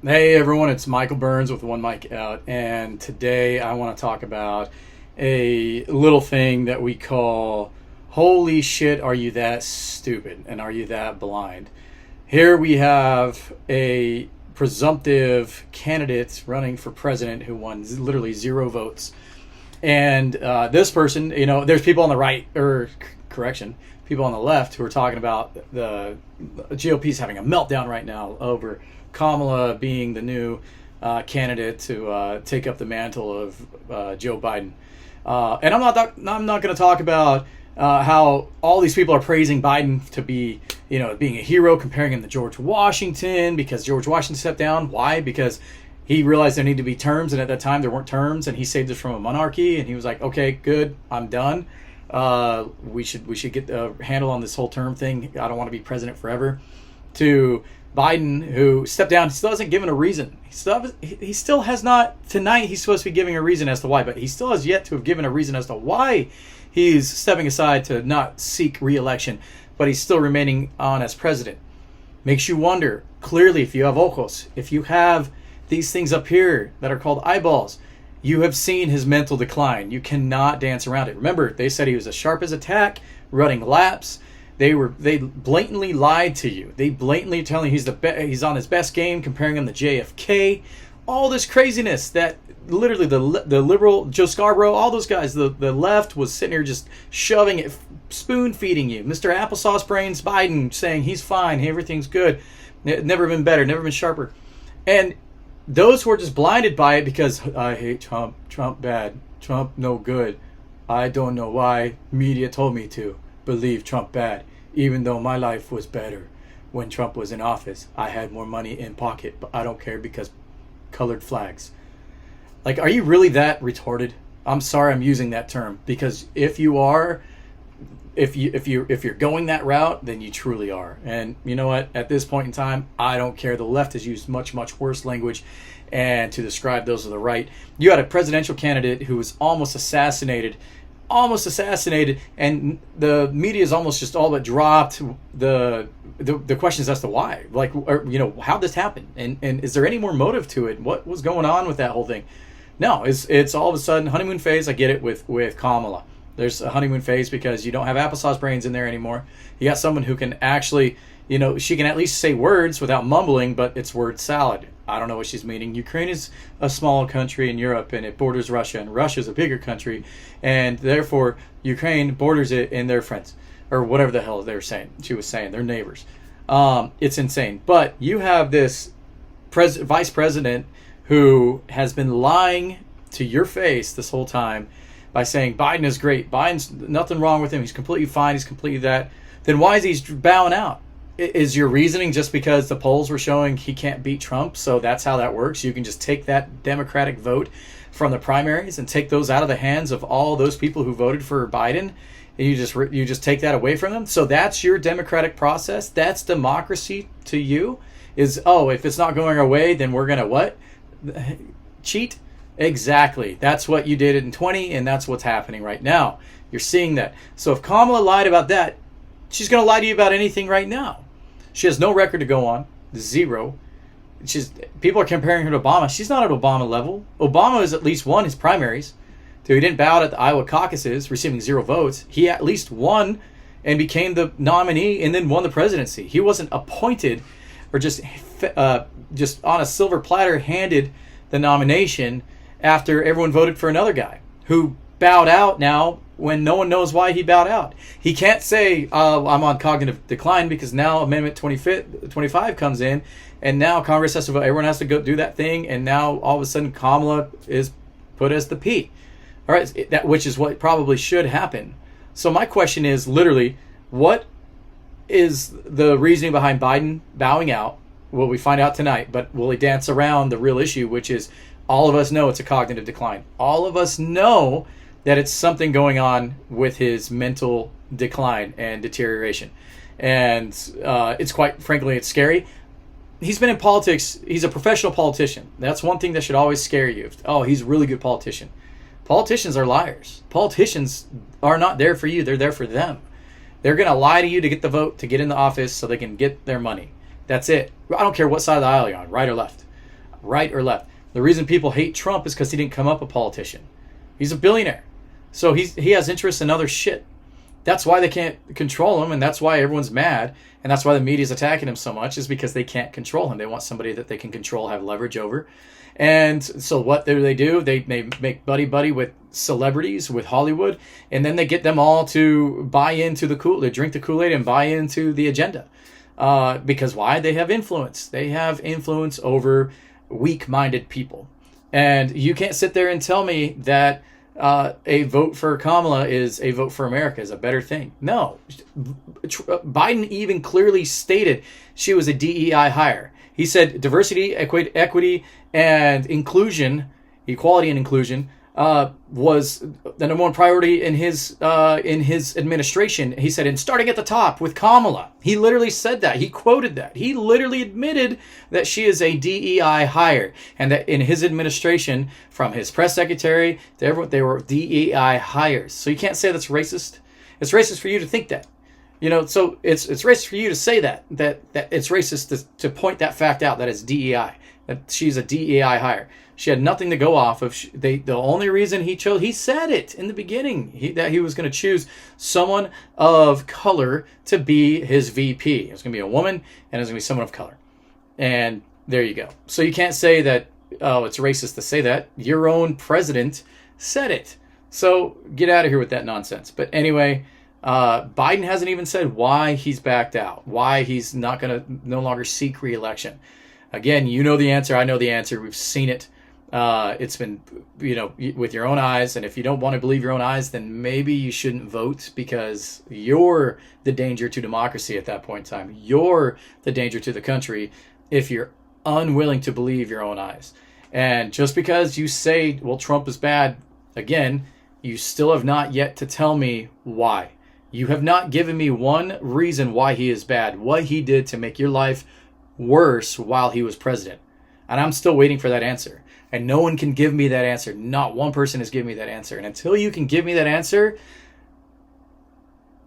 Hey everyone, it's Michael Burns with One Mic Out, and today I want to talk about a little thing that we call "Holy shit, are you that stupid and are you that blind?" Here we have a presumptive candidate running for president who won literally zero votes. And this person, there's people on the right, or correction, people on the left who are talking about the GOP's having a meltdown right now over Kamala being the new candidate to take up the mantle of Joe Biden. And I'm not going to talk about how all these people are praising Biden to be, being a hero, comparing him to George Washington because George Washington stepped down. Why? Because he realized there needed to be terms, and at that time there weren't terms, and he saved us from a monarchy, and he was like, okay, good, I'm done. We should get a handle on this whole term thing. I don't want to be president forever. To Biden, who stepped down, still hasn't given a reason. He still has not. Tonight he's supposed to be giving a reason as to why, but he still has yet to have given a reason as to why he's stepping aside to not seek re-election, but he's still remaining on as president. Makes you wonder, clearly, if you have ojos, if you have these things up here that are called eyeballs, you have seen his mental decline. You cannot dance around it. Remember, they said he was as sharp as a tack, running laps. They blatantly lied to you. They blatantly telling you he's on his best game, comparing him to JFK. All this craziness that literally the liberal Joe Scarborough, all those guys, the left was sitting here just shoving it, spoon feeding you. Mr. Applesauce Brains Biden saying he's fine, everything's good, never been better, never been sharper, and those who are just blinded by it because I hate Trump bad, Trump no good. I don't know why media told me to believe Trump bad, even though my life was better when Trump was in office. I had more money in pocket, but I don't care because colored flags. Like, are you really that retarded? I'm sorry I'm using that term, because if you are, if you're going that route, then you truly are. And you know what? At this point in time, I don't care. The left has used much worse language, and to describe those of the right. You had a presidential candidate who was almost assassinated, and the media is almost just all but dropped the questions as to why, like, how this happened, and is there any more motive to it? What was going on with that whole thing? No, it's all of a sudden honeymoon phase. I get it with Kamala. There's a honeymoon phase because you don't have applesauce brains in there anymore. You got someone who can actually, she can at least say words without mumbling, but it's word salad. I don't know what she's meaning. Ukraine is a small country in Europe, and it borders Russia, and Russia's a bigger country, and therefore Ukraine borders it, and they're friends, or whatever the hell they were saying. She was saying they're neighbors. It's insane. But you have this vice president who has been lying to your face this whole time by saying Biden is great. Biden's nothing wrong with him. He's completely fine. He's completely that. Then why is he bowing out? Is your reasoning just because the polls were showing he can't beat Trump, so that's how that works? You can just take that Democratic vote from the primaries and take those out of the hands of all those people who voted for Biden, and you just take that away from them? So that's your democratic process? That's democracy to you? Is, if it's not going our way, then we're going to what? Cheat? Exactly. That's what you did in 20, and that's what's happening right now. You're seeing that. So if Kamala lied about that, she's going to lie to you about anything right now. She has no record to go on. Zero. People are comparing her to Obama. She's not at Obama level. Obama has at least won his primaries. So he didn't bow out at the Iowa caucuses, receiving 0 votes. He at least won and became the nominee and then won the presidency. He wasn't appointed or just on a silver platter handed the nomination after everyone voted for another guy who bowed out now when no one knows why he bowed out. He can't say, I'm on cognitive decline, because now Amendment 25 comes in, and now Congress has to vote. Everyone has to go do that thing, and now all of a sudden Kamala is put as the P. All right, which is what probably should happen. So my question is literally, what is the reasoning behind Biden bowing out? Will we find out tonight, but will he dance around the real issue, which is all of us know it's a cognitive decline. All of us know that it's something going on with his mental decline and deterioration. And it's quite frankly, it's scary. He's been in politics. He's a professional politician. That's one thing that should always scare you. He's a really good politician. Politicians are liars. Politicians are not there for you. They're there for them. They're going to lie to you to get the vote, to get in the office so they can get their money. That's it. I don't care what side of the aisle you're on, right or left. right or left. The reason people hate Trump is because he didn't come up a politician. He's a billionaire. So he has interests in other shit. That's why they can't control him, and that's why everyone's mad, and that's why the media's attacking him so much, is because they can't control him. They want somebody that they can control, have leverage over. And so what do? They make buddy with celebrities, with Hollywood, and then they get them all to buy into the Kool-Aid, drink the Kool-Aid and buy into the agenda. Because why? They have influence. They have influence over weak-minded people. And you can't sit there and tell me that a vote for Kamala is a vote for America, is a better thing. No. Biden even clearly stated she was a DEI hire. He said diversity, equity, and inclusion, equality and inclusion, was the number one priority in his administration. He said, and starting at the top with Kamala. He literally said that. He quoted that. He literally admitted that she is a DEI hire, and that in his administration, from his press secretary to everyone, they were DEI hires. So you can't say that's racist. It's racist for you to think that. So it's racist for you to say that it's racist to point that fact out, that it's DEI, that she's a DEI hire. She had nothing to go off of. The only reason he said it in the beginning, that he was going to choose someone of color to be his VP. It was going to be a woman, and it was going to be someone of color. And there you go. So you can't say that, oh, it's racist to say that. Your own president said it. So get out of here with that nonsense. But anyway, Biden hasn't even said why he's backed out, why he's not going to no longer seek re-election. Again, you know the answer. I know the answer. We've seen it. It's been, with your own eyes. And if you don't want to believe your own eyes, then maybe you shouldn't vote, because you're the danger to democracy at that point in time. You're the danger to the country if you're unwilling to believe your own eyes. And just because you say, well, Trump is bad, again, you still have not yet to tell me why. You have not given me one reason why he is bad, what he did to make your life worse while he was president. And I'm still waiting for that answer. And no one can give me that answer. Not one person has given me that answer. And until you can give me that answer,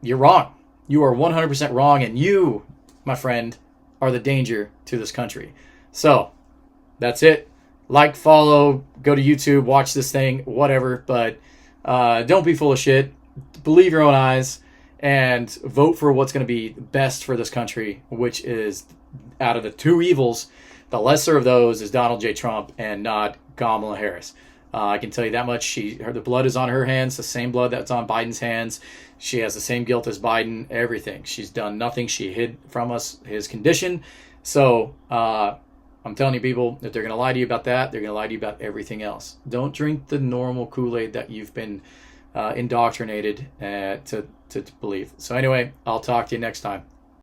you're wrong. You are 100% wrong. And you, my friend, are the danger to this country. So, that's it. Like, follow, go to YouTube, watch this thing, whatever. But don't be full of shit. Believe your own eyes. And vote for what's going to be best for this country, which is, out of the two evils, the lesser of those is Donald J. Trump and not Kamala Harris. I can tell you that much. The blood is on her hands, the same blood that's on Biden's hands. She has the same guilt as Biden, everything. She's done nothing. She hid from us his condition. So I'm telling you, people, if they're going to lie to you about that, they're going to lie to you about everything else. Don't drink the normal Kool-Aid that you've been indoctrinated to believe. So anyway, I'll talk to you next time.